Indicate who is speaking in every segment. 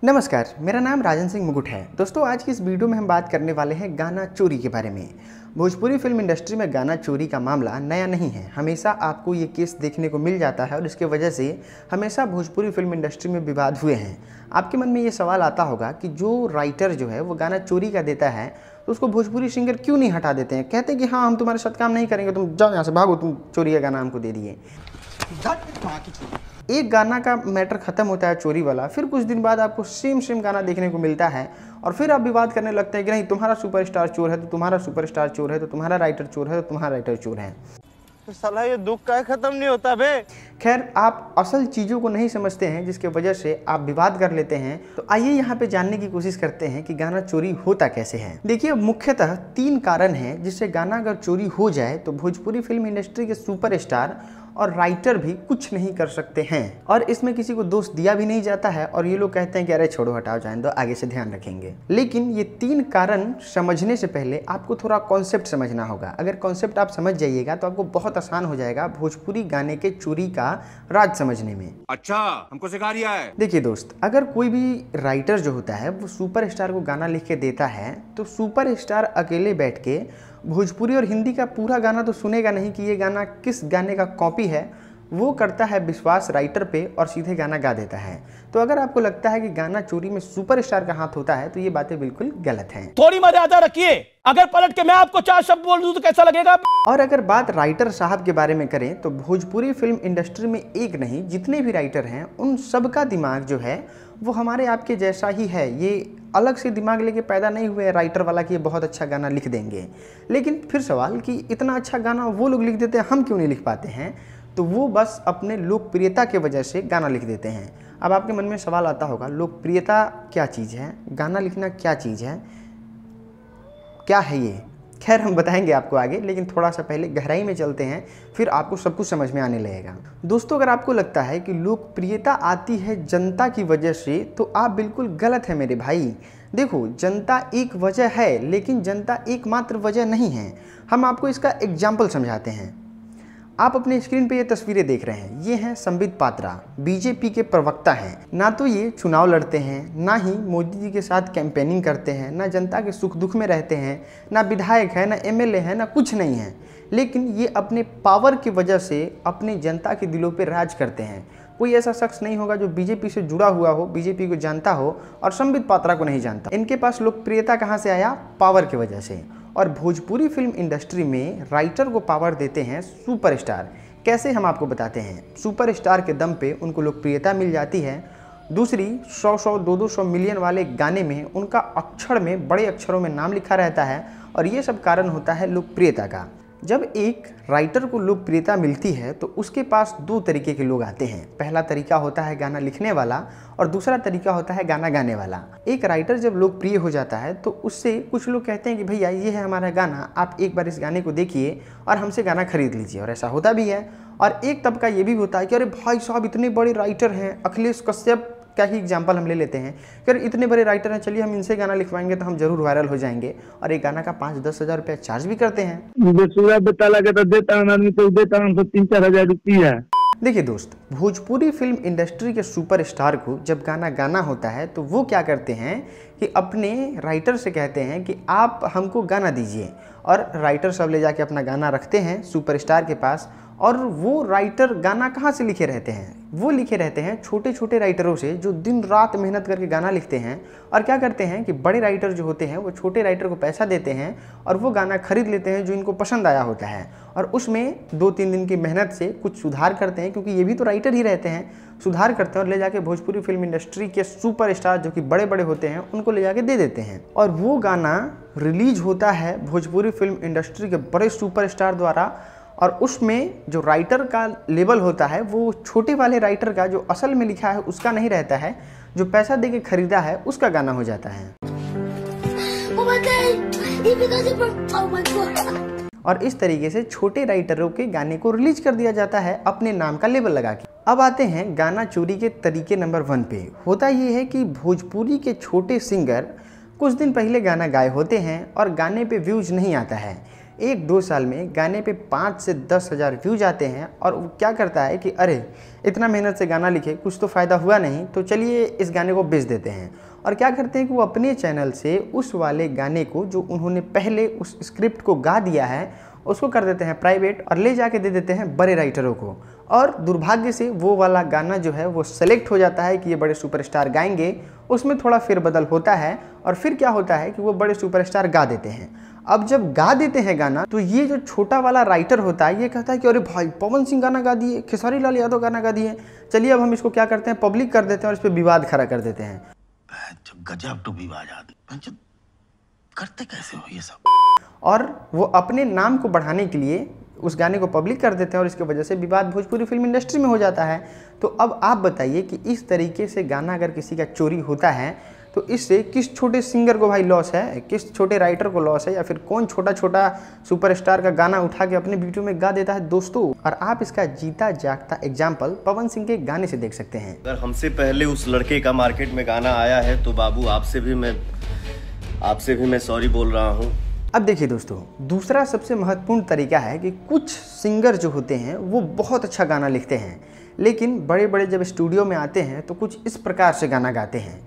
Speaker 1: नमस्कार, मेरा नाम राजन सिंह मुकुट है। दोस्तों, आज की इस वीडियो में हम बात करने वाले हैं गाना चोरी के बारे में। भोजपुरी फिल्म इंडस्ट्री में गाना चोरी का मामला नया नहीं है। हमेशा आपको ये केस देखने को मिल जाता है और इसके वजह से हमेशा भोजपुरी फिल्म इंडस्ट्री में विवाद हुए हैं। आपके मन में ये सवाल आता होगा कि जो राइटर जो है वो गाना चोरी का देता है तो उसको भोजपुरी सिंगर क्यों नहीं हटा देते हैं। कहते हैं कि हाँ, हम तुम्हारे साथ काम नहीं करेंगे, तुम जाओ यहाँ से, भागो, तुम चोरी का गाना हमको दे दिए। एक गाना का मैटर खत्म होता है चोरी वाला, फिर कुछ दिन बाद आपको सेम गाना देखने को मिलता है और फिर आप विवाद करने लगते हैं कि नहीं, तुम्हारा सुपरस्टार चोर है तो तुम्हारा सुपरस्टार चोर है, तो तुम्हारा राइटर चोर है तो तुम्हारा राइटर चोर है।
Speaker 2: तो साला ये दुख का खत्म नहीं होता बे।
Speaker 1: खैर, आप असल चीज़ों को नहीं समझते हैं जिसके वजह से आप विवाद कर लेते हैं। तो आइए यहाँ पे जानने की कोशिश करते हैं कि गाना चोरी होता कैसे है। देखिए, मुख्यतः 3 कारण हैं जिससे गाना अगर चोरी हो जाए तो भोजपुरी फिल्म इंडस्ट्री के सुपरस्टार और राइटर भी कुछ नहीं कर सकते हैं और इसमें किसी को दोष दिया भी नहीं जाता है और ये लोग कहते हैं कि अरे छोड़ो, हटाओ, जाने दो, आगे से ध्यान रखेंगे। लेकिन ये 3 कारण समझने से पहले आपको थोड़ा कॉन्सेप्ट समझना होगा। अगर कॉन्सेप्ट आप समझ जाइएगा तो आपको बहुत आसान हो जाएगा भोजपुरी गाने के चोरी का राज समझने में।
Speaker 2: अच्छा, हमको सिखा रिया है।
Speaker 1: देखिए दोस्त, अगर कोई भी राइटर जो होता है वो सुपरस्टार को गाना लिख के देता है तो सुपरस्टार अकेले बैठ के भोजपुरी और हिंदी का पूरा गाना तो सुनेगा नहीं कि ये गाना किस गाने का कॉपी है। वो करता है विश्वास राइटर पे और सीधे गाना गा देता है। तो अगर आपको लगता है कि गाना चोरी में सुपरस्टार का हाथ होता है तो ये बातें बिल्कुल गलत हैं।
Speaker 3: थोड़ी मर्यादा रखिए। अगर पलट के मैं आपको 4 शब्द बोल दूं तो कैसा लगेगा?
Speaker 1: और अगर बात राइटर साहब के बारे में करें तो भोजपुरी फिल्म इंडस्ट्री में एक नहीं, जितने भी राइटर हैं उन सब का दिमाग जो है वो हमारे आपके जैसा ही है। ये अलग से दिमाग लेके पैदा नहीं हुए राइटर वाला कि ये बहुत अच्छा गाना लिख देंगे। लेकिन फिर सवाल कि इतना अच्छा गाना वो लोग लिख देते हैं, हम क्यों नहीं लिख पाते हैं? तो वो बस अपने लोकप्रियता के वजह से गाना लिख देते हैं। अब आपके मन में सवाल आता होगा, लोकप्रियता क्या चीज़ है, गाना लिखना क्या चीज़ है, क्या है ये? खैर, हम बताएंगे आपको आगे, लेकिन थोड़ा सा पहले गहराई में चलते हैं, फिर आपको सब कुछ समझ में आने लगेगा। दोस्तों, अगर आपको लगता है कि लोकप्रियता आती है जनता की वजह से तो आप बिल्कुल गलत है मेरे भाई। देखो, जनता एक वजह है लेकिन जनता एकमात्र वजह नहीं है। हम आपको इसका एग्जाम्पल समझाते हैं। आप अपने स्क्रीन पे ये तस्वीरें देख रहे हैं, ये हैं संबित पात्रा, बीजेपी के प्रवक्ता हैं। ना तो ये चुनाव लड़ते हैं, ना ही मोदी जी के साथ कैंपेनिंग करते हैं, ना जनता के सुख दुख में रहते हैं, ना विधायक है, ना एमएलए है, ना कुछ नहीं है। लेकिन ये अपने पावर की वजह से अपने जनता के दिलों पे राज करते हैं। कोई ऐसा शख्स नहीं होगा जो बीजेपी से जुड़ा हुआ हो, बीजेपी को जानता हो और संबित पात्रा को नहीं जानता। इनके पास लोकप्रियता कहाँ से आया? पावर की वजह से। और भोजपुरी फिल्म इंडस्ट्री में राइटर को पावर देते हैं सुपरस्टार। कैसे, हम आपको बताते हैं। सुपरस्टार के दम पे उनको लोकप्रियता मिल जाती है। दूसरी, 100 200 मिलियन वाले गाने में उनका अक्षर में बड़े अक्षरों में नाम लिखा रहता है और ये सब कारण होता है लोकप्रियता का। जब एक राइटर को लोकप्रियता मिलती है तो उसके पास 2 तरीके के लोग आते हैं। पहला तरीका होता है गाना लिखने वाला और दूसरा तरीका होता है गाना गाने वाला। एक राइटर जब लोकप्रिय हो जाता है तो उससे कुछ लोग कहते हैं कि भैया, ये है हमारा गाना, आप एक बार इस गाने को देखिए और हमसे गाना खरीद लीजिए, और ऐसा होता भी है। और एक तबका ये भी होता है कि अरे भाई साहब, इतने बड़े राइटर हैं, अखिलेश कश्यप क्या ही एग्जाम्पल हम ले लेते हैं कि अरे इतने बड़े राइटर हैं, चलिए हम इनसे गाना लिखवाएंगे तो हम जरूर वायरल हो जाएंगे, और एक गाना का 5-10 हज़ार रुपया चार्ज भी करते हैं। देखिए दोस्त, भोजपुरी फिल्म इंडस्ट्री के सुपरस्टार को जब गाना गाना होता है तो वो क्या करते हैं कि अपने राइटर से कहते हैं कि आप हमको गाना दीजिए, और राइटर सब ले जाके अपना गाना रखते हैं सुपरस्टार के पास। और वो राइटर गाना कहाँ से लिखे रहते हैं? वो लिखे रहते हैं छोटे छोटे राइटरों से जो दिन रात मेहनत करके गाना लिखते हैं। और क्या करते हैं कि बड़े राइटर जो होते हैं वो छोटे राइटर को पैसा देते हैं और वो गाना खरीद लेते हैं जो इनको पसंद आया होता है, और उसमें 2-3 दिन की मेहनत से कुछ सुधार करते हैं, क्योंकि ये भी तो राइटर ही रहते हैं, सुधार करते हैं और ले जाके भोजपुरी फिल्म इंडस्ट्री के सुपरस्टार जो कि बड़े बड़े होते हैं उनको ले जाके दे देते हैं। और वो गाना रिलीज होता है भोजपुरी फिल्म इंडस्ट्री के बड़े सुपरस्टार द्वारा, और उसमें जो राइटर का लेवल होता है वो छोटे वाले राइटर का जो असल में लिखा है उसका नहीं रहता है, जो पैसा देके खरीदा है उसका गाना हो जाता है। और इस तरीके से छोटे राइटरों के गाने को रिलीज कर दिया जाता है अपने नाम का लेबल लगा के। अब आते हैं गाना चोरी के तरीके नंबर 1 पे। होता ये है कि भोजपुरी के छोटे सिंगर कुछ दिन पहले गाना गाए होते हैं और गाने पे व्यूज नहीं आता है। 1-2 साल में गाने पे 5 से 10 हज़ार व्यूज आते हैं और वो क्या करता है कि अरे इतना मेहनत से गाना लिखे, कुछ तो फ़ायदा हुआ नहीं, तो चलिए इस गाने को बेच देते हैं। और क्या करते हैं कि वो अपने चैनल से उस वाले गाने को जो उन्होंने पहले उस स्क्रिप्ट को गा दिया है उसको कर देते हैं प्राइवेट और ले जाके दे देते हैं बड़े राइटरों को। और दुर्भाग्य से वो वाला गाना जो है वो सेलेक्ट हो जाता है कि ये बड़े सुपरस्टार गाएंगे, उसमें थोड़ा फेरबदल होता है और फिर क्या होता है कि वो बड़े सुपरस्टार गा देते हैं। अब जब गा देते हैं गाना तो ये जो छोटा वाला राइटर होता है ये कहता है कि अरे भाई पवन सिंह गाना गा दिए, खेसारी लाल यादव गाना गा दिए, चलिए अब हम इसको क्या करते हैं पब्लिक कर देते हैं और इस पर विवाद खड़ा कर देते हैं।
Speaker 4: गजब टू विवाद करते कैसे हो ये सब।
Speaker 1: और वो अपने नाम को बढ़ाने के लिए उस गाने को पब्लिक कर देते हैं और इसकी वजह से विवाद भोजपुरी फिल्म इंडस्ट्री में हो जाता है। तो अब आप बताइए कि इस तरीके से गाना अगर किसी का चोरी होता है तो इससे किस छोटे सिंगर को भाई लॉस है, किस छोटे राइटर को लॉस है, या फिर कौन छोटा छोटा सुपरस्टार का गाना उठा के अपने वीडियो में गा देता है दोस्तों। और आप इसका जीता जागता एग्जाम्पल पवन सिंह के गाने से देख सकते हैं।
Speaker 5: अगर हमसे पहले उस लड़के का मार्केट में गाना आया है तो बाबू आपसे भी मैं सॉरी बोल रहा हूँ।
Speaker 1: अब देखिए दोस्तों, दूसरा सबसे महत्वपूर्ण तरीका है कि कुछ सिंगर जो होते हैं वो बहुत अच्छा गाना लिखते हैं, लेकिन बड़े बड़े जब स्टूडियो में आते हैं तो कुछ इस प्रकार से गाना गाते हैं।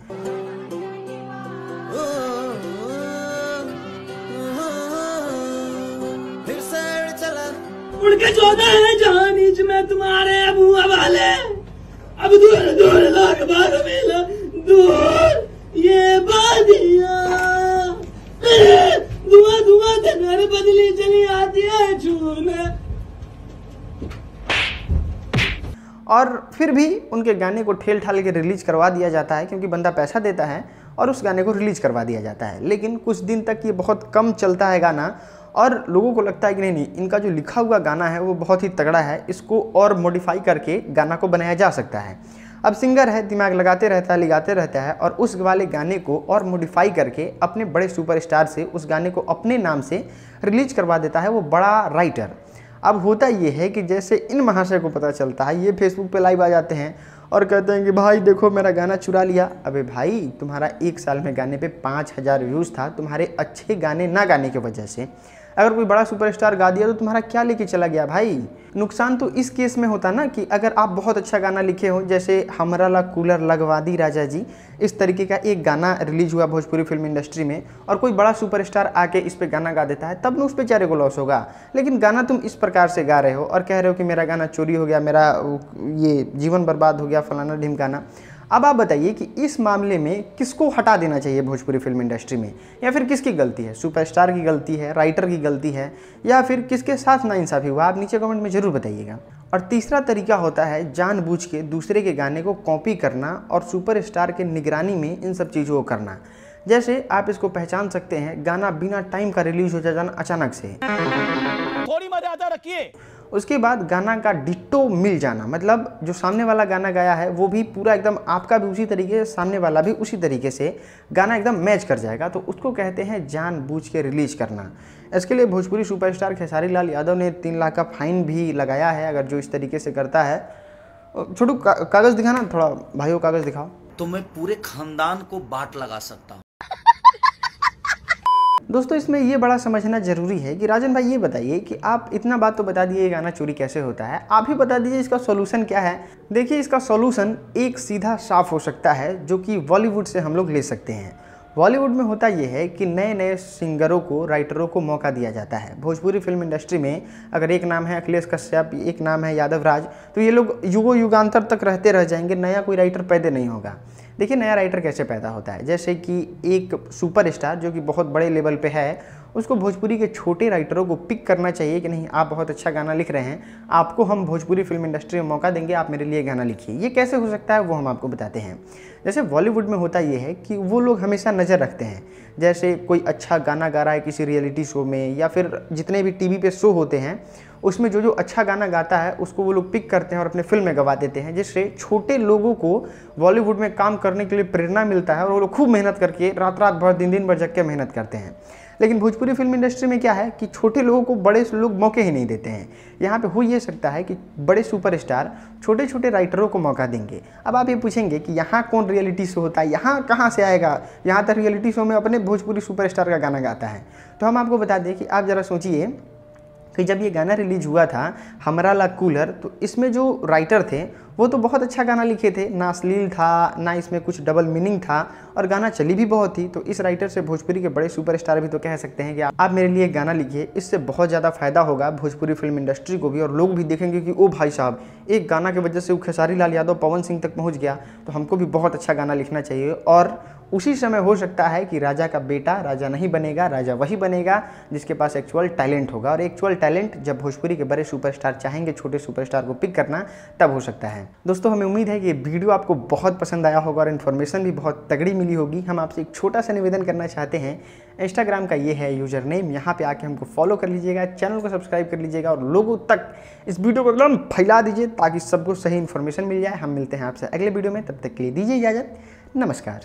Speaker 3: उड़ के 14 है जहां बीच में तुम्हारे बुआ वाले, अब दूर दूर लाख बार मिला दूर ये बादियां, धुआं धुआं से घर बदली चली आती है छूने।
Speaker 1: और फिर भी उनके गाने को ठेल ठाल के रिलीज करवा दिया जाता है क्योंकि बंदा पैसा देता है और उस गाने को रिलीज करवा दिया जाता है। लेकिन कुछ दिन तक ये बहुत कम चलता है गाना और लोगों को लगता है कि नहीं इनका जो लिखा हुआ गाना है वो बहुत ही तगड़ा है, इसको और मॉडिफाई करके गाना को बनाया जा सकता है। अब सिंगर है, दिमाग लगाते रहता है, लिगाते रहता है और उस वाले गाने को और मॉडिफाई करके अपने बड़े सुपरस्टार से उस गाने को अपने नाम से रिलीज करवा देता है वो बड़ा राइटर। अब होता ये है कि जैसे इन महाशय को पता चलता है ये फेसबुक पे लाइव आ जाते हैं और कहते हैं कि भाई देखो मेरा गाना चुरा लिया। अबे भाई तुम्हारा 1 साल में गाने पे 5000 व्यूज़ था तुम्हारे अच्छे गाने ना गाने की वजह से। अगर कोई बड़ा सुपरस्टार गा दिया तो तुम्हारा क्या लेके चला गया भाई। नुकसान तो इस केस में होता ना कि अगर आप बहुत अच्छा गाना लिखे हो, जैसे हमरा ला कूलर लगवा दी राजा जी, इस तरीके का एक गाना रिलीज हुआ भोजपुरी फिल्म इंडस्ट्री में और कोई बड़ा सुपरस्टार आके इस पे गाना गा देता है, तब न उस बेचारे को लॉस होगा। लेकिन गाना तुम इस प्रकार से गा रहे हो और कह रहे हो कि मेरा गाना चोरी हो गया, मेरा ये जीवन बर्बाद हो गया, फलाना ढिमकाना। अब आप बताइए कि इस मामले में किसको हटा देना चाहिए भोजपुरी फिल्म इंडस्ट्री में, या फिर किसकी गलती है? सुपरस्टार की गलती है, राइटर की गलती है, या फिर किसके साथ नाइंसाफी हुआ? आप नीचे कमेंट में ज़रूर बताइएगा। और तीसरा तरीका होता है जानबूझ के दूसरे के गाने को कॉपी करना और सुपरस्टार के निगरानी में इन सब चीज़ों को करना। जैसे आप इसको पहचान सकते हैं, गाना बिना टाइम का रिलीज हो जाना अचानक से,
Speaker 3: थोड़ी मर्यादा रखिए।
Speaker 1: उसके बाद गाना का डिट्टो मिल जाना, मतलब जो सामने वाला गाना गाया है वो भी पूरा एकदम आपका भी उसी तरीके से, सामने वाला भी उसी तरीके से गाना एकदम मैच कर जाएगा, तो उसको कहते हैं जानबूझ के रिलीज करना। इसके लिए भोजपुरी सुपरस्टार खेसारी लाल यादव ने 3 लाख का फाइन भी लगाया है अगर जो इस तरीके से करता है। छोटू कागज़ दिखाना, थोड़ा भाइयों कागज़ दिखाओ।
Speaker 4: तो मैं पूरे खानदान को बाट लगा सकता हूँ।
Speaker 1: दोस्तों इसमें ये बड़ा समझना जरूरी है कि राजन भाई ये बताइए कि आप इतना बात तो बता दिए गाना चोरी कैसे होता है, आप ही बता दीजिए इसका सॉल्यूशन क्या है। देखिए इसका सॉल्यूशन एक सीधा साफ हो सकता है जो कि बॉलीवुड से हम लोग ले सकते हैं। बॉलीवुड में होता ये है कि नए नए सिंगरों को, राइटरों को मौका दिया जाता है। भोजपुरी फिल्म इंडस्ट्री में अगर एक नाम है अखिलेश कश्यप, एक नाम है यादव राज, तो ये लोग युगों युगांतर तक रहते रह जाएंगे, नया कोई राइटर पैदा नहीं होगा। देखिए नया राइटर कैसे पैदा होता है, जैसे कि एक सुपरस्टार जो कि बहुत बड़े लेवल पे है, उसको भोजपुरी के छोटे राइटरों को पिक करना चाहिए कि नहीं आप बहुत अच्छा गाना लिख रहे हैं, आपको हम भोजपुरी फिल्म इंडस्ट्री में मौका देंगे, आप मेरे लिए गाना लिखिए। ये कैसे हो सकता है वो हम आपको बताते हैं। जैसे बॉलीवुड में होता ये है कि वो लोग हमेशा नज़र रखते हैं, जैसे कोई अच्छा गाना गा रहा है किसी रियलिटी शो में या फिर जितने भी टीवी पे शो होते हैं उसमें जो अच्छा गाना गाता है उसको वो लोग पिक करते हैं और अपने फिल्म में गवा देते हैं, जिससे छोटे लोगों को बॉलीवुड में काम करने के लिए प्रेरणा मिलता है और वो लोग खूब मेहनत करके रात भर दिन भर जग के मेहनत करते हैं। लेकिन भोजपुरी फिल्म इंडस्ट्री में क्या है कि छोटे लोगों को बड़े लोग मौके ही नहीं देते हैं। यहाँ पे हो ये सकता है कि बड़े सुपरस्टार छोटे छोटे राइटरों को मौका देंगे। अब आप ये पूछेंगे कि यहाँ कौन रियलिटी शो होता है, यहाँ कहाँ से आएगा, यहाँ तक रियलिटी शो में अपने भोजपुरी सुपरस्टार का गाना गाता है। तो हम आपको बता दें कि आप ज़रा सोचिए कि जब ये गाना रिलीज हुआ था हमरा ला कूलर, तो इसमें जो राइटर थे वो तो बहुत अच्छा गाना लिखे थे, ना अश्लील था ना इसमें कुछ डबल मीनिंग था और गाना चली भी बहुत थी। तो इस राइटर से भोजपुरी के बड़े सुपरस्टार भी तो कह सकते हैं कि आप मेरे लिए गाना लिखिए, इससे बहुत ज़्यादा फायदा होगा भोजपुरी फिल्म इंडस्ट्री को भी और लोग भी देखेंगे कि ओ भाई साहब एक गाना की वजह से वो खेसारी लाल यादव पवन सिंह तक पहुँच गया, तो हमको भी बहुत अच्छा गाना लिखना चाहिए। और उसी समय हो सकता है कि राजा का बेटा राजा नहीं बनेगा, राजा वही बनेगा जिसके पास एक्चुअल टैलेंट होगा। और एक्चुअल टैलेंट जब भोजपुरी के बड़े सुपरस्टार चाहेंगे छोटे सुपरस्टार को पिक करना, तब हो सकता है। दोस्तों हमें उम्मीद है कि ये वीडियो आपको बहुत पसंद आया होगा और इन्फॉर्मेशन भी बहुत तगड़ी मिली होगी। हम आपसे एक छोटा सा निवेदन करना चाहते हैं, इंस्टाग्राम का ये है यूजर नेम, यहाँ पे आके हमको फॉलो कर लीजिएगा, चैनल को सब्सक्राइब कर लीजिएगा और लोगों तक इस वीडियो को एकदम फैला दीजिए ताकि सबको सही इन्फॉर्मेशन मिल जाए। हम मिलते हैं आपसे अगले वीडियो में, तब तक के लिए दीजिए इजाज़त, नमस्कार।